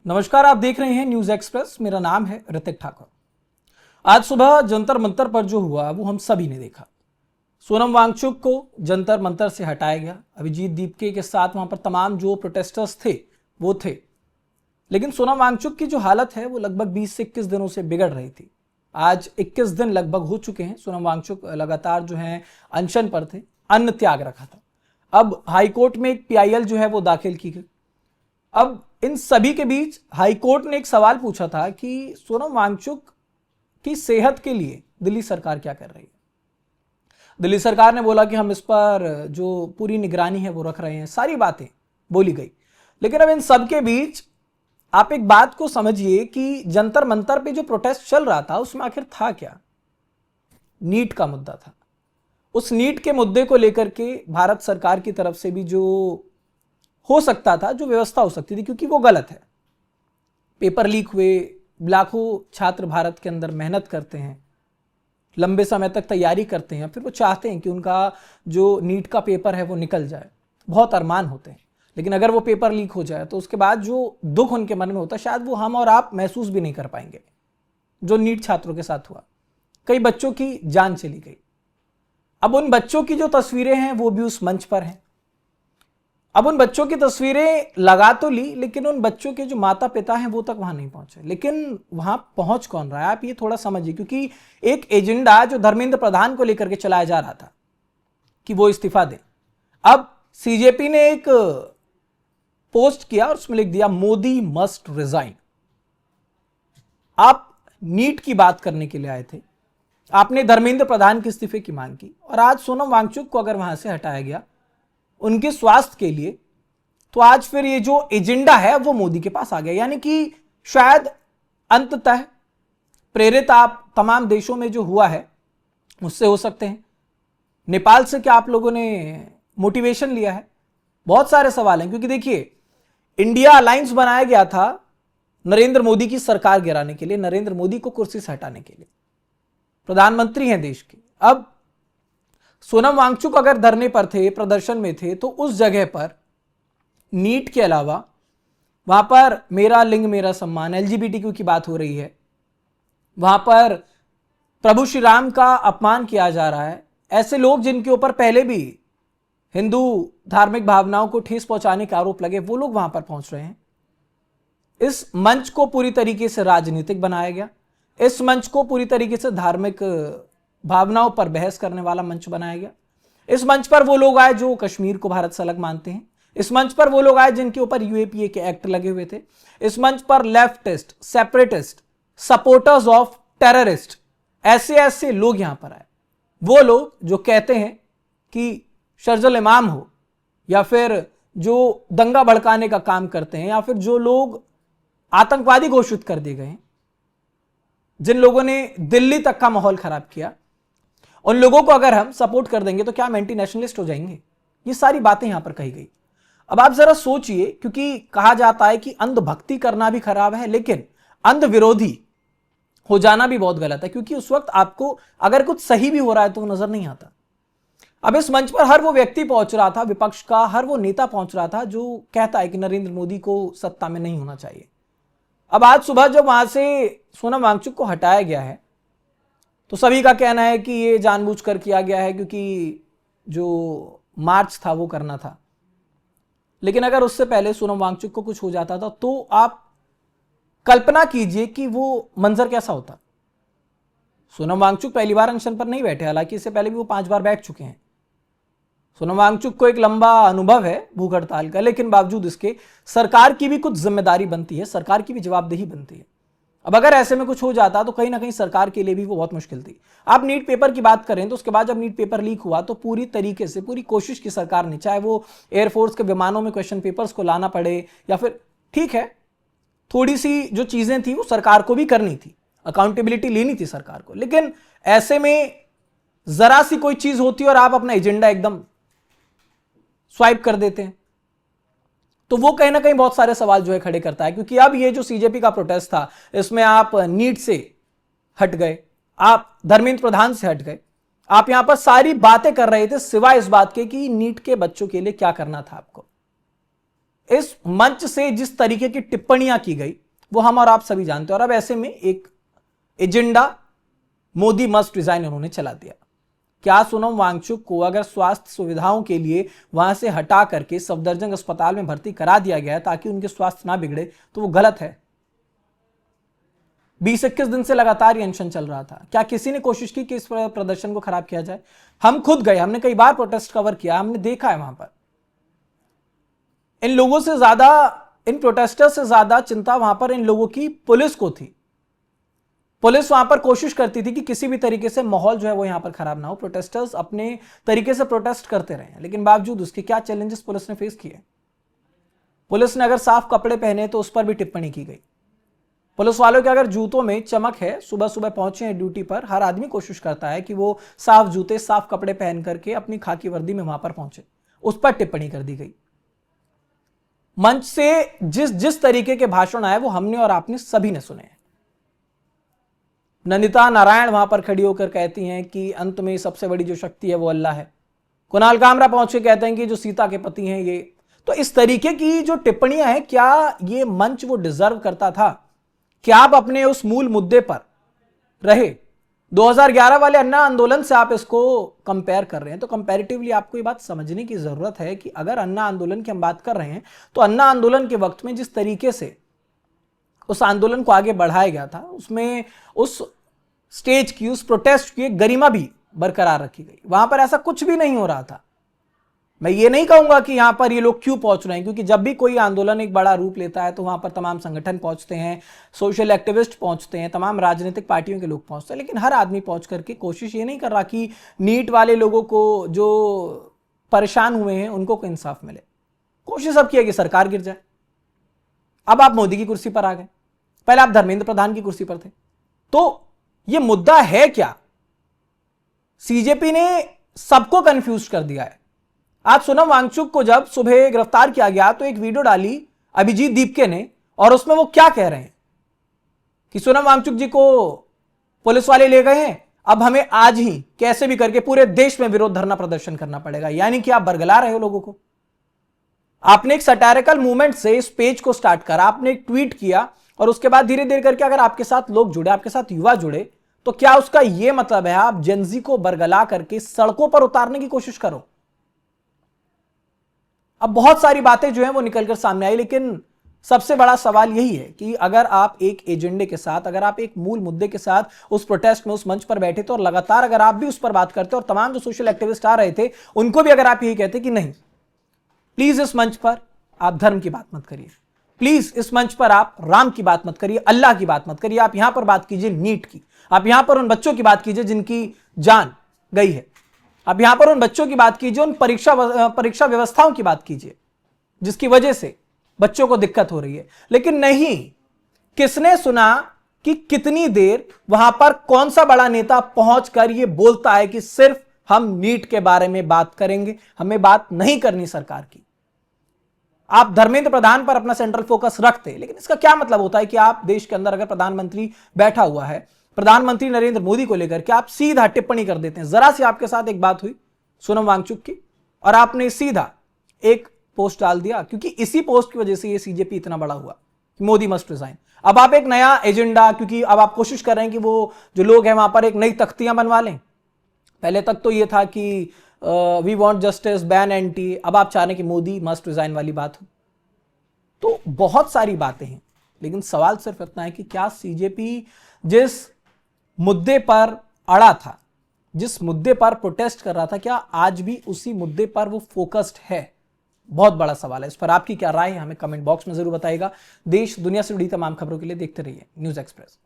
नमस्कार, आप देख रहे हैं न्यूज एक्सप्रेस। मेरा नाम है ऋतिक ठाकुर। आज सुबह जंतर मंतर पर जो हुआ वो हम सभी ने देखा। सोनम वांगचुक को जंतर मंतर से हटाया गया। अभिजीत दीपके के साथ वहां पर तमाम जो प्रोटेस्टर्स थे वो थे, लेकिन सोनम वांगचुक की जो हालत है वो लगभग 20 से 21 दिनों से बिगड़ रही थी। आज 21 दिन लगभग हो चुके हैं। सोनम वांगचुक लगातार जो है अनशन पर थे, अन्न त्याग रखा था। अब हाईकोर्ट में एक PIL जो है वो दाखिल की गई। अब इन सभी के बीच हाईकोर्ट ने एक सवाल पूछा था कि सोनम वांगचुक की सेहत के लिए दिल्ली सरकार क्या कर रही है। दिल्ली सरकार ने बोला कि हम इस पर जो पूरी निगरानी है वो रख रहे हैं। सारी बातें बोली गई, लेकिन अब इन सब के बीच आप एक बात को समझिए कि जंतर मंतर पे जो प्रोटेस्ट चल रहा था उसमें आखिर था क्या। नीट का मुद्दा था। उस नीट के मुद्दे को लेकर के भारत सरकार की तरफ से भी जो हो सकता था, जो व्यवस्था हो सकती थी, क्योंकि वो गलत है। पेपर लीक हुए, लाखों छात्र भारत के अंदर मेहनत करते हैं, लंबे समय तक तैयारी करते हैं, फिर वो चाहते हैं कि उनका जो नीट का पेपर है वो निकल जाए। बहुत अरमान होते हैं, लेकिन अगर वो पेपर लीक हो जाए तो उसके बाद जो दुख उनके मन में होता है शायद वो हम और आप महसूस भी नहीं कर पाएंगे। जो नीट छात्रों के साथ हुआ, कई बच्चों की जान चली गई। अब उन बच्चों की जो तस्वीरें हैं वो भी उस मंच पर हैं। अब उन बच्चों की तस्वीरें लगा तो ली, लेकिन उन बच्चों के जो माता पिता हैं वो तक वहां नहीं पहुंचे। लेकिन वहां पहुंच कौन रहा है, आप ये थोड़ा समझिए, क्योंकि एक एजेंडा जो धर्मेंद्र प्रधान को लेकर के चलाया जा रहा था कि वो इस्तीफा दें। अब CJP ने एक पोस्ट किया और उसमें लिख दिया मोदी मस्ट रिजाइन। आप नीट की बात करने के लिए आए थे, आपने धर्मेंद्र प्रधान के इस्तीफे की मांग की, और आज सोनम वांगचुक को अगर वहां से हटाया गया उनके स्वास्थ्य के लिए, तो आज फिर ये जो एजेंडा है वो मोदी के पास आ गया। यानी कि शायद अंततः प्रेरित आप तमाम देशों में जो हुआ है उससे हो सकते हैं। नेपाल से क्या आप लोगों ने मोटिवेशन लिया है? बहुत सारे सवाल हैं, क्योंकि देखिए इंडिया अलायंस बनाया गया था नरेंद्र मोदी की सरकार गिराने के लिए, नरेंद्र मोदी को कुर्सी से हटाने के लिए। प्रधानमंत्री हैं देश के। अब सोनम वांगचुक अगर धरने पर थे, प्रदर्शन में थे, तो उस जगह पर नीट के अलावा वहां पर मेरा लिंग मेरा सम्मान, LGBTQ की बात हो रही है, वहां पर प्रभु श्री राम का अपमान किया जा रहा है। ऐसे लोग जिनके ऊपर पहले भी हिंदू धार्मिक भावनाओं को ठेस पहुंचाने के आरोप लगे, वो लोग वहां पर पहुंच रहे हैं। इस मंच को पूरी तरीके से राजनीतिक बनाया गया। इस मंच को पूरी तरीके से धार्मिक भावनाओं पर बहस करने वाला मंच बनाया गया। इस मंच पर वो लोग आए जो कश्मीर को भारत से अलग मानते हैं। इस मंच पर वो लोग आए जिनके ऊपर UAPA के एक्ट लगे हुए थे। इस मंच पर leftist, separatist, supporters of terrorist, ऐसे लोग यहां पर आए। वो लोग जो कहते हैं कि शर्जुल इमाम हो, या फिर जो दंगा भड़काने का काम करते हैं, या फिर जो लोग आतंकवादी घोषित कर दिए गए, जिन लोगों ने दिल्ली तक का माहौल खराब किया, उन लोगों को अगर हम सपोर्ट कर देंगे तो क्या हम एंटी नेशनलिस्ट हो जाएंगे? ये सारी बातें यहां पर कही गई। अब आप जरा सोचिए, क्योंकि कहा जाता है कि अंध भक्ति करना भी खराब है, लेकिन अंध विरोधी हो जाना भी बहुत गलत है, क्योंकि उस वक्त आपको अगर कुछ सही भी हो रहा है तो वो नजर नहीं आता। अब इस मंच पर हर वो व्यक्ति पहुंच रहा था, विपक्ष का हर वो नेता पहुंच रहा था जो कहता है कि नरेंद्र मोदी को सत्ता में नहीं होना चाहिए। अब आज सुबह जब वहां से सोनम वांगचुक को हटाया गया है तो सभी का कहना है कि ये जानबूझकर किया गया है, क्योंकि जो मार्च था वो करना था। लेकिन अगर उससे पहले सोनम वांगचुक को कुछ हो जाता था तो आप कल्पना कीजिए कि वो मंजर कैसा होता। सोनम वांगचुक पहली बार अनशन पर नहीं बैठे, हालांकि इससे पहले भी वो 5 बार बैठ चुके हैं। सोनम वांगचुक को एक लंबा अनुभव है भूख हड़ताल का, लेकिन बावजूद इसके सरकार की भी कुछ जिम्मेदारी बनती है, सरकार की भी जवाबदेही बनती है। अब अगर ऐसे में कुछ हो जाता तो कहीं ना कहीं सरकार के लिए भी वो बहुत मुश्किल थी। आप नीट पेपर की बात करें तो उसके बाद जब नीट पेपर लीक हुआ तो पूरी तरीके से पूरी कोशिश की सरकार ने, चाहे वो एयरफोर्स के विमानों में क्वेश्चन पेपर्स को लाना पड़े, या फिर ठीक है थोड़ी सी जो चीजें थी वो सरकार को भी करनी थी, अकाउंटेबिलिटी लेनी थी सरकार को, लेकिन ऐसे में जरा सी कोई चीज होती और आप अपना एजेंडा एकदम स्वाइप कर देते हैं, तो वो कहीं ना कहीं बहुत सारे सवाल जो है खड़े करता है। क्योंकि अब ये जो CJP का प्रोटेस्ट था, इसमें आप नीट से हट गए, आप धर्मेंद्र प्रधान से हट गए, आप यहां पर सारी बातें कर रहे थे सिवाय इस बात के कि नीट के बच्चों के लिए क्या करना था आपको। इस मंच से जिस तरीके की टिप्पणियां की गई वो हम और आप सभी जानते हैं। और अब ऐसे में एक एजेंडा मोदी मस्ट रिजाइन उन्होंने चला दिया। क्या सोनम वांगचुक को अगर स्वास्थ्य सुविधाओं के लिए वहां से हटा करके सफदरजंग अस्पताल में भर्ती करा दिया गया ताकि उनके स्वास्थ्य ना बिगड़े तो वो गलत है? 20-21 दिन से लगातार ये अनशन चल रहा था। क्या किसी ने कोशिश की कि इस प्रदर्शन को खराब किया जाए? हम खुद गए, हमने कई बार प्रोटेस्ट कवर किया, हमने देखा है वहां पर इन लोगों से ज्यादा, इन प्रोटेस्टर्स से ज्यादा चिंता वहां पर इन लोगों की पुलिस को थी। पुलिस वहां पर कोशिश करती थी कि किसी भी तरीके से माहौल जो है वो यहां पर खराब ना हो। प्रोटेस्टर्स अपने तरीके से प्रोटेस्ट करते रहे, लेकिन बावजूद उसके क्या चैलेंजेस पुलिस ने फेस किए। पुलिस ने अगर साफ कपड़े पहने तो उस पर भी टिप्पणी की गई। पुलिस वालों के अगर जूतों में चमक है, सुबह सुबह पहुंचे हैं ड्यूटी पर, हर आदमी कोशिश करता है कि वो साफ जूते साफ कपड़े पहन करके अपनी खाकी वर्दी में वहां पर पहुंचे, उस पर टिप्पणी कर दी गई। मंच से जिस तरीके के भाषण आए वो हमने और आपने सभी ने सुने हैं। नंदिता नारायण वहां पर खड़ी होकर कहती हैं कि अंत में सबसे बड़ी जो शक्ति है वो अल्लाह है। कुणाल कामरा पहुंचे कहते हैं कि जो सीता के पति हैं ये। तो इस तरीके की जो टिप्पणियां हैं, क्या ये मंच वो डिजर्व करता था? क्या आप अपने उस मूल मुद्दे पर रहे? 2011 वाले अन्ना आंदोलन से आप इसको कंपेयर कर रहे हैं, तो कंपैरेटिवली आपको ये बात समझने की जरूरत है कि अगर अन्ना आंदोलन की हम बात कर रहे हैं तो अन्ना आंदोलन के वक्त में जिस तरीके से उस आंदोलन को आगे बढ़ाया गया था, उसमें उस स्टेज की, उस प्रोटेस्ट की एक गरिमा भी बरकरार रखी गई। वहां पर ऐसा कुछ भी नहीं हो रहा था। मैं ये नहीं कहूंगा कि यहां पर ये लोग क्यों पहुंच रहे हैं, क्योंकि जब भी कोई आंदोलन एक बड़ा रूप लेता है तो वहां पर तमाम संगठन पहुंचते हैं, सोशल एक्टिविस्ट पहुंचते हैं, तमाम राजनीतिक पार्टियों के लोग पहुंचते हैं, लेकिन हर आदमी पहुंच करके कोशिश ये नहीं कर रहा कि नीट वाले लोगों को जो परेशान हुए हैं उनको को इंसाफ मिले। कोशिश अब की है कि सरकार गिर जाए। अब आप मोदी की कुर्सी पर आ गए, पहले आप धर्मेंद्र प्रधान की कुर्सी पर थे। तो ये मुद्दा है क्या? सीजेपी ने सबको कंफ्यूज कर दिया है। आज सोनम वांगचुक को जब सुबह गिरफ्तार किया गया तो एक वीडियो डाली अभिजीत दीपके ने, और उसमें वो क्या कह रहे हैं कि सोनम वांगचुक जी को पुलिस वाले ले गए हैं, अब हमें आज ही कैसे भी करके पूरे देश में विरोध धरना प्रदर्शन करना पड़ेगा। यानी कि आप बरगला रहे हो लोगों को। आपने एक सटायरिकल मूवमेंट से इस पेज को स्टार्ट करा, आपने एक ट्वीट किया और उसके बाद धीरे धीरे करके अगर आपके साथ लोग जुड़े, आपके साथ युवा जुड़े, तो क्या उसका यह मतलब है आप जेनजी को बरगला करके सड़कों पर उतारने की कोशिश करो? अब बहुत सारी बातें जो हैं वो निकलकर सामने आई, लेकिन सबसे बड़ा सवाल यही है कि अगर आप एक एजेंडे के साथ, अगर आप एक मूल मुद्दे के साथ उस प्रोटेस्ट में, उस मंच पर बैठे थे और लगातार अगर आप भी उस पर बात करते और तमाम जो सोशल एक्टिविस्ट आ रहे थे उनको भी अगर आप यही कहते कि नहीं, प्लीज इस मंच पर आप धर्म की बात मत करिए, प्लीज इस मंच पर आप राम की बात मत करिए, अल्लाह की बात मत करिए, आप यहां पर बात कीजिए नीट की, आप यहां पर उन बच्चों की बात कीजिए जिनकी जान गई है, आप यहां पर उन बच्चों की बात कीजिए, उन परीक्षा व्यवस्थाओं की बात कीजिए जिसकी वजह से बच्चों को दिक्कत हो रही है। लेकिन नहीं, किसने सुना कि कितनी देर वहां पर कौन सा बड़ा नेता पहुंचकर यह बोलता है कि सिर्फ हम नीट के बारे में बात करेंगे, हमें बात नहीं करनी सरकार की। आप धर्मेंद्र प्रधान पर अपना सेंट्रल फोकस रखते, लेकिन इसका क्या मतलब होता है कि आप देश के अंदर अगर प्रधानमंत्री बैठा हुआ है, प्रधानमंत्री नरेंद्र मोदी को लेकर के आप सीधा टिप्पणी कर देते हैं। जरा सी आपके साथ एक बात हुई सोनम वांगचुक की और आपने सीधा एक पोस्ट डाल दिया, क्योंकि इसी पोस्ट की वजह से ये सीजेपी इतना बड़ा हुआ कि मोदी मस्ट रिजाइन। अब आप एक नया एजेंडा, क्योंकि अब आप कोशिश कर रहे हैं कि वो जो लोग हैं वहां पर एक नई तख्तियां बनवा लें। पहले तक तो ये था कि we want justice, ban anti, अब आप चाह रहे हैं कि मोदी मस्ट रिजाइन वाली बात हो। तो बहुत सारी बातें हैं, लेकिन सवाल सिर्फ इतना है कि क्या सीजेपी जिस मुद्दे पर अड़ा था, जिस मुद्दे पर प्रोटेस्ट कर रहा था, क्या आज भी उसी मुद्दे पर वो फोकस्ड है? बहुत बड़ा सवाल है। इस पर आपकी क्या राय है हमें कमेंट बॉक्स में जरूर बताइएगा। देश दुनिया से जुड़ी तमाम खबरों के लिए देखते रहिए न्यूज़ एक्सप्रेस।